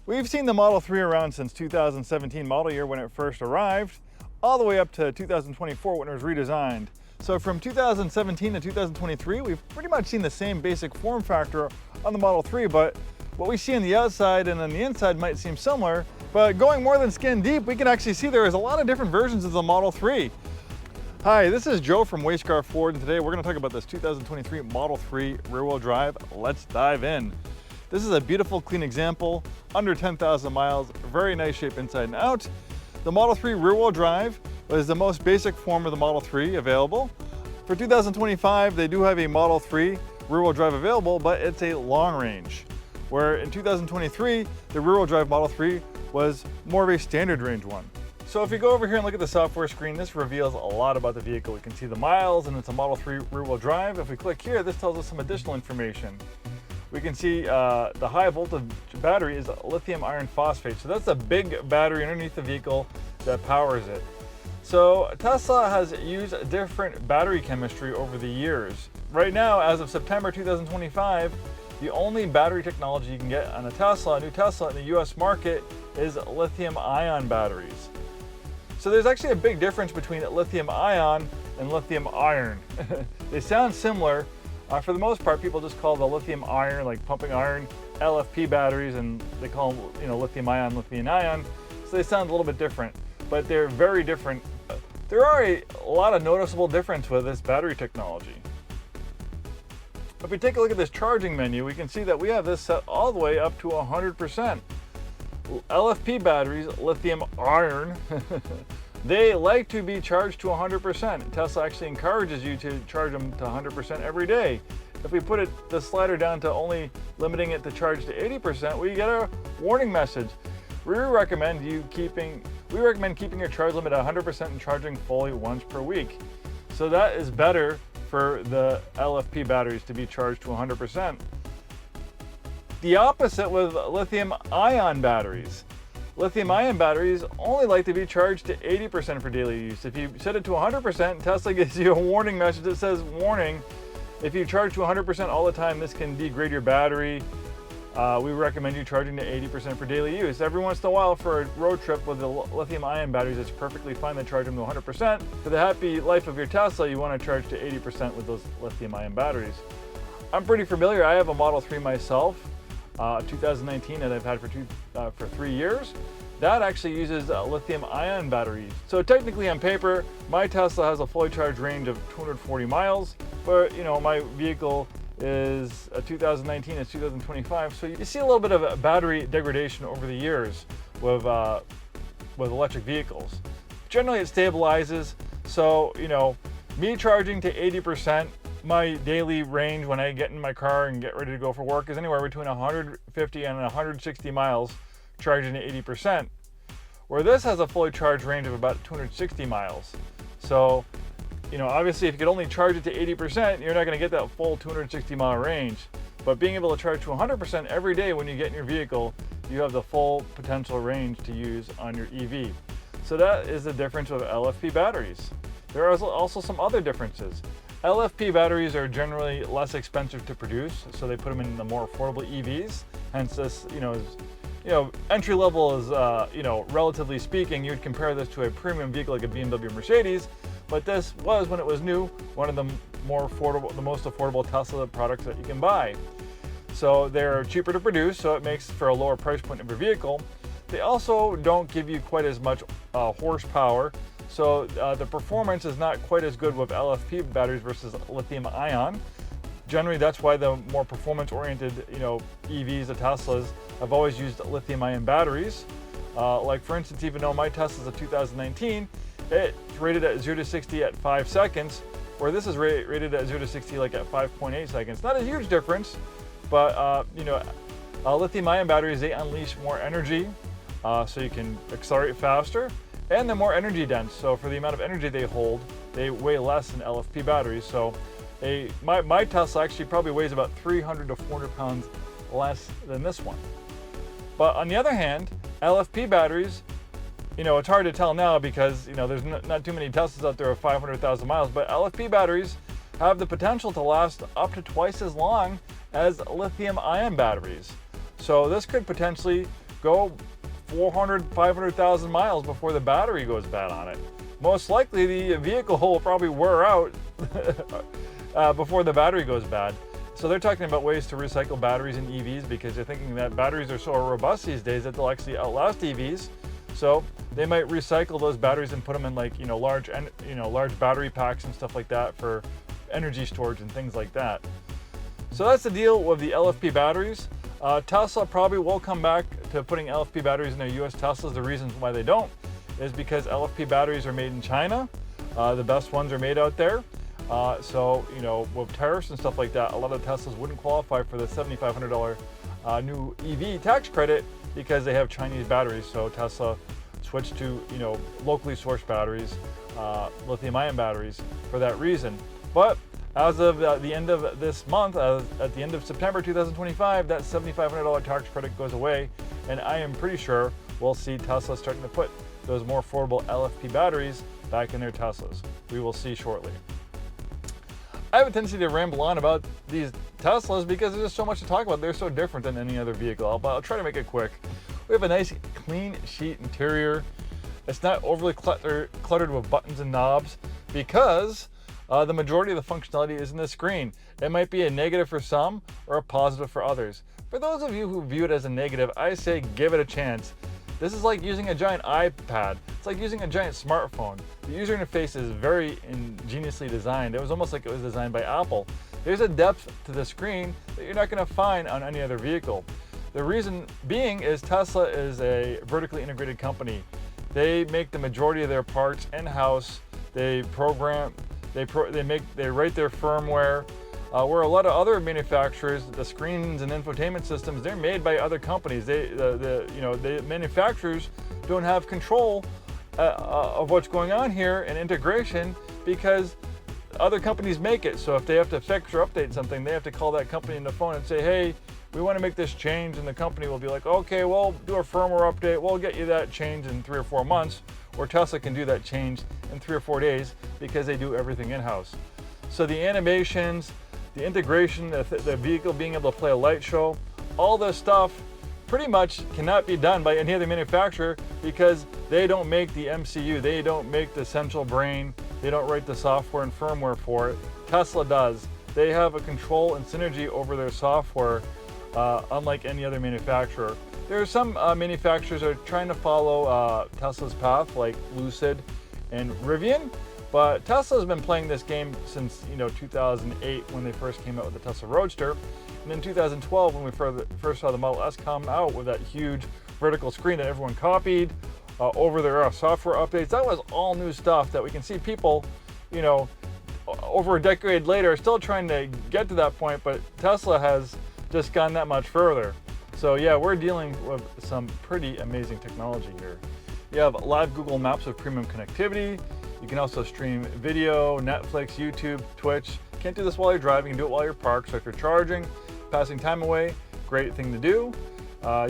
We've seen the Model 3 around since 2017 model year when it first arrived, all the way up to 2024 when it was redesigned. So from 2017 to 2023, we've pretty much seen the same basic form factor on the Model 3, but what we see on the outside and on the inside might seem similar, but going more than skin deep, we can actually see there is a lot of different versions of the Model 3. Hi, this is Joe from Scarff Ford, and today we're going to talk about this 2023 Model 3 rear-wheel drive. Let's dive in. This is a beautiful, clean example, under 10,000 miles, very nice shape inside and out. The Model 3 rear-wheel drive was the most basic form of the Model 3 available. For 2025, they do have a Model 3 rear-wheel drive available, but it's a long range. Where in 2023, the rear-wheel drive Model 3 was more of a standard range one. So if you go over here and look at the software screen, this reveals a lot about the vehicle. We can see the miles, and it's a Model 3 rear-wheel drive. If we click here, this tells us some additional information. We can see the high voltage battery is lithium iron phosphate. So that's a big battery underneath the vehicle that powers it. So Tesla has used different battery chemistry over the years. Right now, as of September 2025, the only battery technology you can get on a new Tesla in the US market is lithium-ion batteries. So there's actually a big difference between lithium-ion and lithium-iron. They sound similar. For the most part, people just call the lithium iron, like pumping iron, LFP batteries, and they call them, lithium-ion, lithium-ion. So they sound a little bit different, but they're very different. There are a lot of noticeable difference with this battery technology. If we take a look at this charging menu, we can see that we have this set all the way up to 100%. LFP batteries, lithium iron, they like to be charged to 100%. Tesla actually encourages you to charge them to 100% every day. If we put the slider down to only limiting it to charge to 80%, we get a warning message. We recommend keeping your charge limit at 100% and charging fully once per week. So that is better for the LFP batteries to be charged to 100%. The opposite with lithium-ion batteries. Lithium-ion batteries only like to be charged to 80% for daily use. If you set it to 100%, Tesla gives you a warning message that says, warning, if you charge to 100% all the time, this can degrade your battery. We recommend you charging to 80% for daily use. Every once in a while for a road trip with the lithium-ion batteries, it's perfectly fine to charge them to 100%. For the happy life of your Tesla, you want to charge to 80% with those lithium-ion batteries. I'm pretty familiar. I have a Model 3 myself, 2019, that I've had for 3 years. That actually uses lithium-ion batteries. So technically on paper, my Tesla has a fully charged range of 240 miles, but my vehicle is a 2019, it's 2025. So you see a little bit of a battery degradation over the years with electric vehicles. Generally it stabilizes. So, me charging to 80%, my daily range when I get in my car and get ready to go for work is anywhere between 150 and 160 miles charging to 80%, where this has a fully charged range of about 260 miles. So, obviously if you could only charge it to 80%, you're not going to get that full 260 mile range. But being able to charge to 100% every day when you get in your vehicle, you have the full potential range to use on your EV. So that is the difference with LFP batteries. There are also some other differences. LFP batteries are generally less expensive to produce, so they put them in the more affordable EVs. Hence this, entry level is, relatively speaking, you'd compare this to a premium vehicle like a BMW or Mercedes, but this was, when it was new, one of the most affordable Tesla products that you can buy. So they're cheaper to produce, so it makes for a lower price point of your vehicle. They also don't give you quite as much horsepower. So the performance is not quite as good with LFP batteries versus lithium-ion. Generally, that's why the more performance-oriented, EVs, the Teslas, have always used lithium-ion batteries. Like for instance, even though my Tesla's a 2019, it's rated at 0 to 60 at 5 seconds, where this is rated at 0 to 60 like at 5.8 seconds. Not a huge difference, but lithium-ion batteries, they unleash more energy, so you can accelerate faster. And they're more energy dense, so for the amount of energy they hold, they weigh less than LFP batteries. So my Tesla actually probably weighs about 300 to 400 pounds less than this one. But on the other hand, LFP batteries, it's hard to tell now because there's not too many Teslas out there of 500,000 miles, but LFP batteries have the potential to last up to twice as long as lithium-ion batteries. So this could potentially go 400, 500,000 miles before the battery goes bad on it. Most likely the vehicle will probably wear out before the battery goes bad. So they're talking about ways to recycle batteries in EVs because they're thinking that batteries are so robust these days that they'll actually outlast EVs. So they might recycle those batteries and put them in like, large battery packs and stuff like that for energy storage and things like that. So that's the deal with the LFP batteries. Tesla probably will come back to putting LFP batteries in their US Teslas. The reasons why they don't is because LFP batteries are made in China. The best ones are made out there. So, with tariffs and stuff like that, a lot of Teslas wouldn't qualify for the $7,500 new EV tax credit because they have Chinese batteries. So Tesla switched to, locally sourced batteries, lithium-ion batteries for that reason. But as of the end of this month, at the end of September 2025, that $7,500 tax credit goes away, and I am pretty sure we'll see Tesla starting to put those more affordable LFP batteries back in their Teslas. We will see shortly. I have a tendency to ramble on about these Teslas because there's just so much to talk about. They're so different than any other vehicle, but I'll try to make it quick. We have a nice clean sheet interior. It's not overly cluttered with buttons and knobs because the majority of the functionality is in the screen. It might be a negative for some or a positive for others. For those of you who view it as a negative, I say give it a chance. This is like using a giant iPad. It's like using a giant smartphone. The user interface is very ingeniously designed. It was almost like it was designed by Apple. There's a depth to the screen that you're not going to find on any other vehicle. The reason being is Tesla is a vertically integrated company. They make the majority of their parts in-house. They program, they write their firmware. Where a lot of other manufacturers, the screens and infotainment systems, they're made by other companies. The manufacturers don't have control of what's going on here and integration because other companies make it. So if they have to fix or update something, they have to call that company on the phone and say, hey, we want to make this change, and the company will be like, okay, we'll do a firmware update. We'll get you that change in 3 or 4 months. Or Tesla can do that change in 3 or 4 days because they do everything in-house. So the animations, the integration, the vehicle being able to play a light show, all this stuff pretty much cannot be done by any other manufacturer because they don't make the MCU, they don't make the central brain, they don't write the software and firmware for it. Tesla does. They have a control and synergy over their software unlike any other manufacturer. There are some manufacturers that are trying to follow Tesla's path like Lucid and Rivian. But Tesla's been playing this game since 2008 when they first came out with the Tesla Roadster, and in 2012 when we first saw the Model S come out with that huge vertical screen that everyone copied over their software updates. That was all new stuff that we can see people, over a decade later, still trying to get to that point. But Tesla has just gone that much further. So yeah, we're dealing with some pretty amazing technology here. You have live Google Maps with premium connectivity. You can also stream video, Netflix, YouTube, Twitch. Can't do this while you're driving, you can do it while you're parked. So if you're charging, passing time away, great thing to do.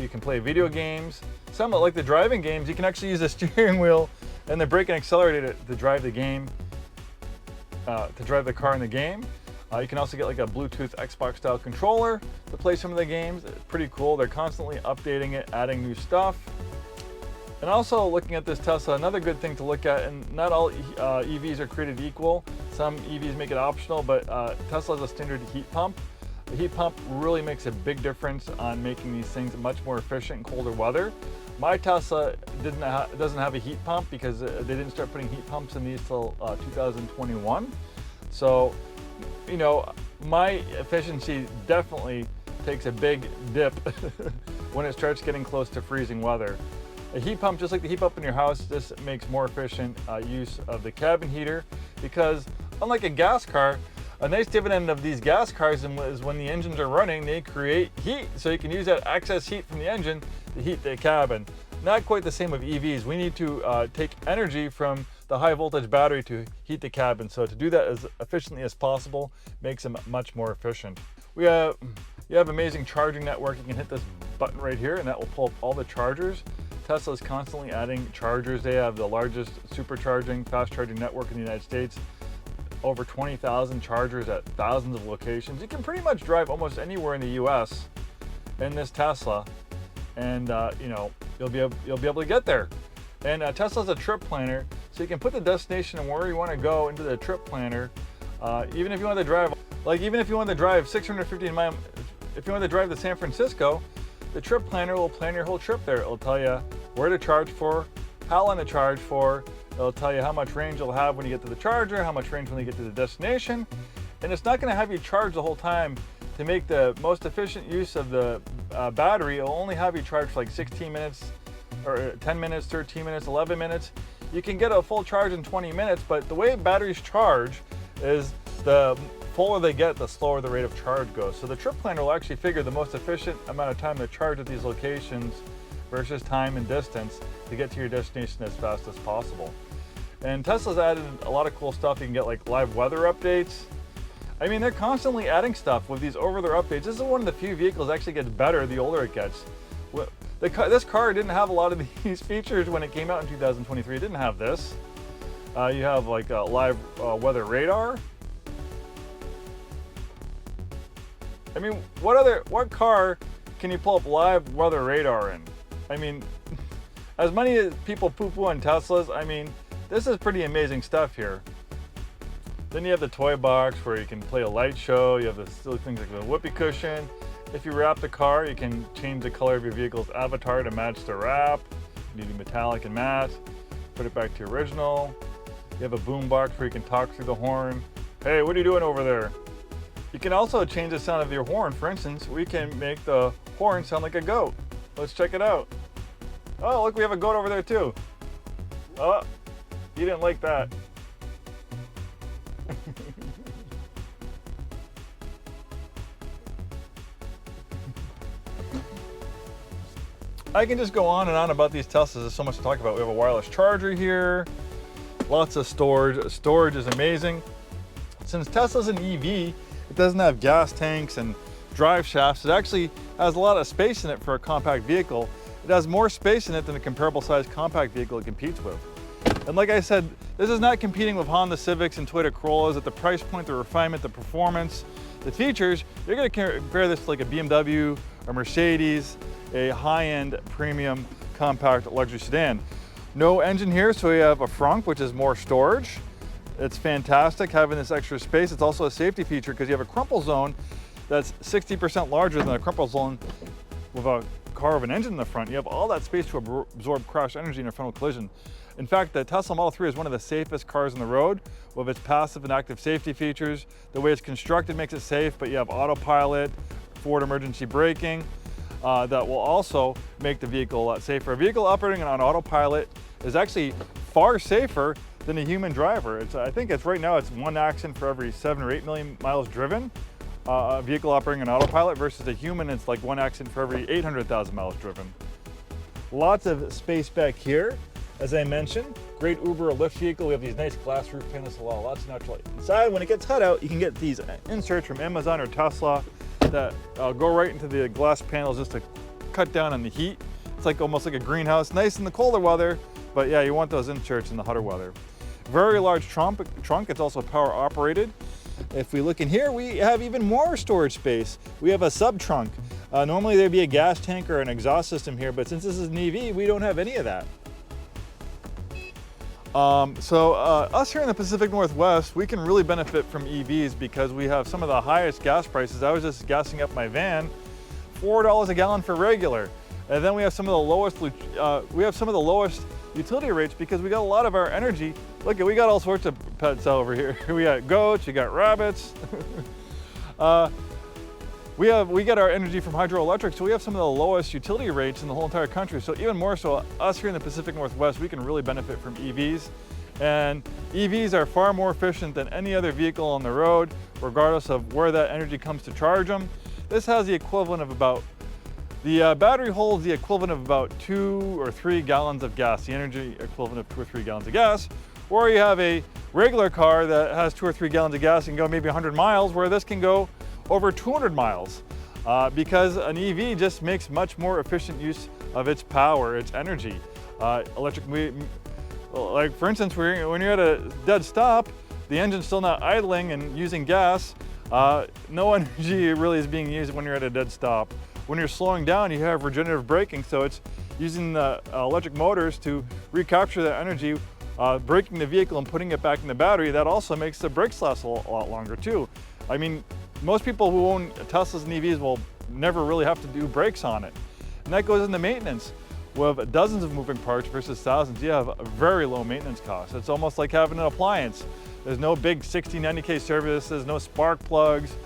You can play video games. Some like the driving games, you can actually use the steering wheel and the brake and accelerator to drive the game, to drive the car in the game. You can also get like a Bluetooth Xbox style controller to play some of the games. It's pretty cool. They're constantly updating it, adding new stuff. And also looking at this Tesla, another good thing to look at, and not all EVs are created equal. Some EVs make it optional, but Tesla has a standard heat pump. The heat pump really makes a big difference on making these things much more efficient in colder weather. My Tesla doesn't have a heat pump because they didn't start putting heat pumps in these till 2021. So, my efficiency definitely takes a big dip when it starts getting close to freezing weather. A heat pump, just like the heat pump in your house, this makes more efficient use of the cabin heater because unlike a gas car, a nice dividend of these gas cars is when the engines are running, they create heat. So you can use that excess heat from the engine to heat the cabin. Not quite the same with EVs. We need to take energy from the high voltage battery to heat the cabin. So to do that as efficiently as possible makes them much more efficient. You have amazing charging network. You can hit this button right here and that will pull up all the chargers. Tesla is constantly adding chargers. They have the largest supercharging, fast charging network in the United States. Over 20,000 chargers at thousands of locations. You can pretty much drive almost anywhere in the US in this Tesla and you know, you'll be able to get there. And Tesla's a trip planner, so you can put the destination and where you want to go into the trip planner. Even if you want to drive, even if you want to drive 650 miles, if you want to drive to San Francisco, the trip planner will plan your whole trip there. It'll tell you where to charge for, how long to charge for. It'll tell you how much range you'll have when you get to the charger, how much range when you get to the destination. And it's not going to have you charge the whole time. To make the most efficient use of the battery, it'll only have you charge for like 16 minutes, or 10 minutes, 13 minutes, 11 minutes. You can get a full charge in 20 minutes, but the way batteries charge is the fuller they get, the slower the rate of charge goes. So the trip planner will actually figure the most efficient amount of time to charge at these locations versus time and distance to get to your destination as fast as possible. And Tesla's added a lot of cool stuff. You can get like live weather updates. I mean, they're constantly adding stuff with these over-the-air updates. This is one of the few vehicles that actually gets better the older it gets. This car didn't have a lot of these features when it came out in 2023. It didn't have this. You have like a live weather radar. I mean, what car can you pull up live weather radar in? I mean, as many as people poo-poo on Teslas, I mean, this is pretty amazing stuff here. Then you have the toy box where you can play a light show. You have the silly things like the whoopee cushion. If you wrap the car, you can change the color of your vehicle's avatar to match the wrap. You do metallic and matte. Put it back to original. You have a boombox where you can talk through the horn. Hey, what are you doing over there? You can also change the sound of your horn. For instance, we can make the horn sound like a goat. Let's check it out. Oh, look, we have a goat over there too. Oh, you didn't like that. I can just go on and on about these Teslas. There's so much to talk about. We have a wireless charger here, lots of storage. Storage is amazing. Since Tesla's an EV, it doesn't have gas tanks and drive shafts. It actually has a lot of space in it for a compact vehicle. It has more space in it than a comparable sized compact vehicle it competes with. And like I said, this is not competing with Honda Civics and Toyota Corollas. At the price point, the refinement, the performance, the features, you're going to compare this to like a BMW, a Mercedes, a high-end premium compact luxury sedan. No engine here, so we have a frunk, which is more storage. It's fantastic having this extra space. It's also a safety feature because you have a crumple zone that's 60% larger than a crumple zone with a car with an engine in the front. You have all that space to absorb crash energy in a frontal collision. In fact, the Tesla Model 3 is one of the safest cars on the road with its passive and active safety features. The way it's constructed makes it safe, but you have autopilot, forward emergency braking, that will also make the vehicle a lot safer. A vehicle operating on autopilot is actually far safer than a human driver. I think right now it's 1 accident for every 7 or 8 million miles driven. A vehicle operating on autopilot versus a human, it's like 1 accident for every 800,000 miles driven. Lots of space back here. As I mentioned, great Uber or Lyft vehicle. We have these nice glass roof panels, lots of natural light inside. When it gets hot out, you can get these inserts from Amazon or Tesla that go right into the glass panels just to cut down on the heat. It's like almost like a greenhouse, nice in the colder weather, but yeah, you want those inserts in the hotter weather. Very large trunk, it's also power operated. If we look in here, we have even more storage space. We have a sub trunk. Normally there'd be a gas tank or an exhaust system here, but since this is an EV, we don't have any of that. Us here in the Pacific Northwest, we can really benefit from EVs because we have some of the highest gas prices. I was just gassing up my van, $4 a gallon for regular. And then we have some of the lowest utility rates because we got a lot of our energy. Look, we got all sorts of pets over here. We got goats, you got rabbits. We get our energy from hydroelectric, so we have some of the lowest utility rates in the whole entire country. So even more so, us here in the Pacific Northwest, we can really benefit from EVs. And EVs are far more efficient than any other vehicle on the road, regardless of where that energy comes to charge them. This has the equivalent of the battery holds the equivalent of about 2 or 3 gallons of gas, the energy equivalent of 2 or 3 gallons of gas. Or you have a regular car that has 2 or 3 gallons of gas and go maybe 100 miles, where this can go over 200 miles because an EV just makes much more efficient use of its power, its energy. Like for instance, when you're at a dead stop, the engine's still not idling and using gas. No energy really is being used when you're at a dead stop. when you're slowing down, you have regenerative braking, so it's using the electric motors to recapture that energy, braking the vehicle and putting it back in the battery. That also makes the brakes last a lot longer too. I mean, most people who own Teslas and EVs will never really have to do brakes on it. And that goes into maintenance. With dozens of moving parts versus thousands, you have a very low maintenance cost. It's almost like having an appliance. There's no big 60, 90K services, no spark plugs,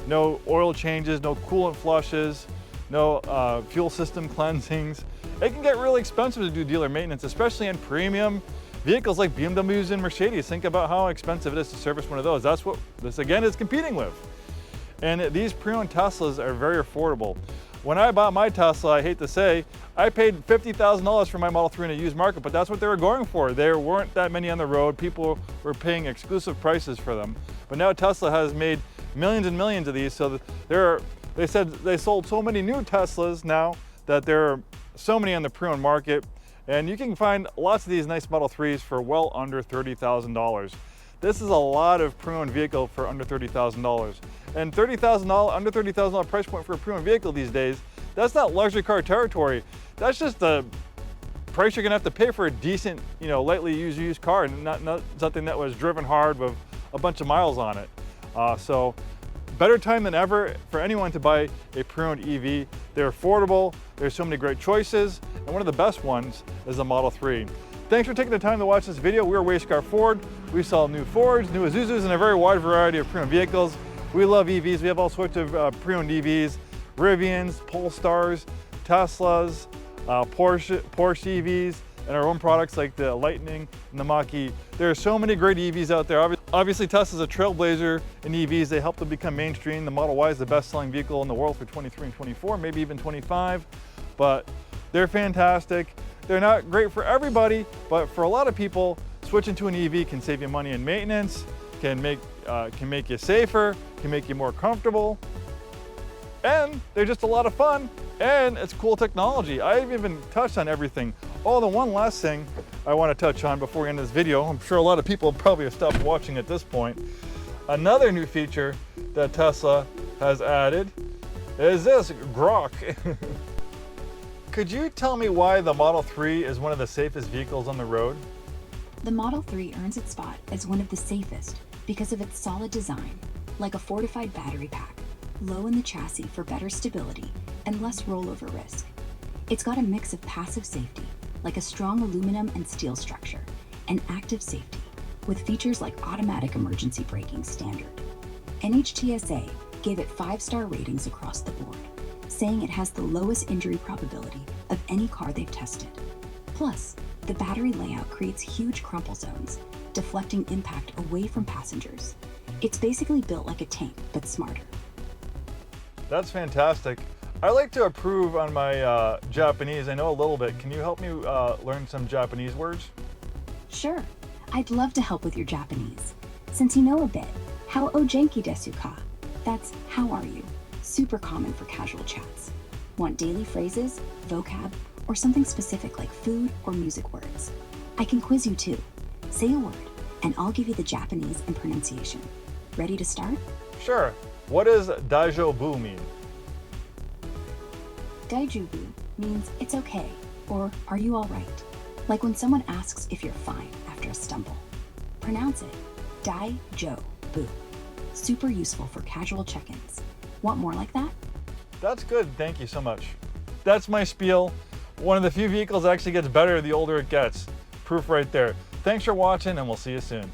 no oil changes, no coolant flushes, no fuel system cleansings. It can get really expensive to do dealer maintenance, especially in premium vehicles like BMWs and Mercedes. Think about how expensive it is to service one of those. That's what this again is competing with. And these pre-owned Teslas are very affordable. When I bought my Tesla, I hate to say, I paid $50,000 for my Model 3 in a used market, but that's what they were going for. There weren't that many on the road. People were paying exclusive prices for them. But now Tesla has made millions and millions of these, so they said they sold so many new Teslas now that there are so many on the pre-owned market, and you can find lots of these nice Model 3s for well under $30,000. This is a lot of pre-owned vehicle for under $30,000. And under $30,000 price point for a pre-owned vehicle these days, that's not luxury car territory. That's just the price you're gonna have to pay for a decent, lightly used car, and not something that was driven hard with a bunch of miles on it. So better time than ever for anyone to buy a pre-owned EV. They're affordable, there's so many great choices, and one of the best ones is the Model 3. Thanks for taking the time to watch this video. We're Scarff Ford. We sell new Fords, new Isuzus, and a very wide variety of pre-owned vehicles. We love EVs. We have all sorts of pre-owned EVs, Rivians, Polestars, Teslas, Porsche EVs, and our own products like the Lightning and the Mach-E. There are so many great EVs out there. Obviously, Tesla's a trailblazer in EVs. They help them become mainstream. The Model Y is the best-selling vehicle in the world for 23 and 24, maybe even 25, but they're fantastic. They're not great for everybody, but for a lot of people, switching to an EV can save you money in maintenance, can make you safer, can make you more comfortable, and they're just a lot of fun, and it's cool technology. I haven't even touched on everything. Oh, the one last thing I want to touch on before we end this video, I'm sure a lot of people probably have stopped watching at this point. Another new feature that Tesla has added is this, Grok. Could you tell me why the Model 3 is one of the safest vehicles on the road? The Model 3 earns its spot as one of the safest because of its solid design, like a fortified battery pack, low in the chassis for better stability and less rollover risk. It's got a mix of passive safety, like a strong aluminum and steel structure, and active safety, with features like automatic emergency braking standard. NHTSA gave it 5-star ratings across the board, saying it has the lowest injury probability of any car they've tested. Plus, the battery layout creates huge crumple zones, deflecting impact away from passengers. It's basically built like a tank, but smarter. That's fantastic. I like to improve on my Japanese. I know a little bit. Can you help me learn some Japanese words? Sure, I'd love to help with your Japanese. Since you know a bit, how o genki desu ka? That's how are you? Super common for casual chats. Want daily phrases, vocab, or something specific like food or music words? I can quiz you too. Say a word, and I'll give you the Japanese and pronunciation. Ready to start? Sure. What does daijoubu mean? Daijubu means it's okay, or are you all right? Like when someone asks if you're fine after a stumble. Pronounce it dai-jo-bu. Super useful for casual check-ins. Want more like that? That's good, thank you so much. That's my spiel. One of the few vehicles that actually gets better the older it gets. Proof right there. Thanks for watching, and we'll see you soon.